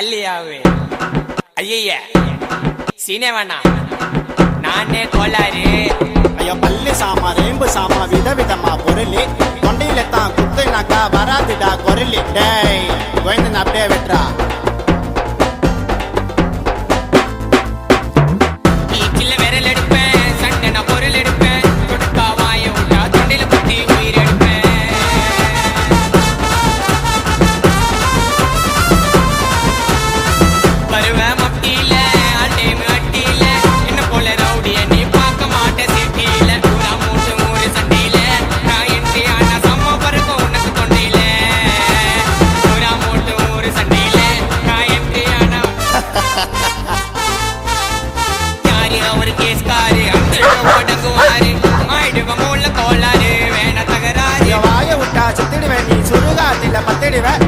கல்லியாவே ஐய சீனே வேணாம் நானே கோளாறு ஐயோ பல்லு சாமா ரேம்பு சாமா விதவிதமா பொருளி தொண்டையில தான் குத்துனாக்கா வராதுடா குரலி டேய் கோயந்தன் அப்படியே வெட்டுறா சில்ல விரல் எடுப்பேன் சண்டை நான் பொருள் எடுப்பேன் கொடுக்கா வாய விட்டா தொண்டையில குத்தி உயிர் எடுப்பேன் வருவேன் மட்டியில அட்டேமு அட்டியில என்ன போல ரவுடிய நீ பார்க்க மாட்ட சிட்டியில பூரா மூட்டு மூறு சண்டையில நான் என்று ஆனா சம்ம பறக்கும் உனக்கு தொண்டையில பூரா மூட்டு மூறு சண்டையில நான் என்று ஆனா யாரு அவரு கேஸ்காரு அந்த ஓடங்குவாரு ஆயிடுவ மூல கோளாறு வேண தகராறு வாய விட்டா செத்துடுவேன் நீ சுடுகாட்டில பத்திடுவேன்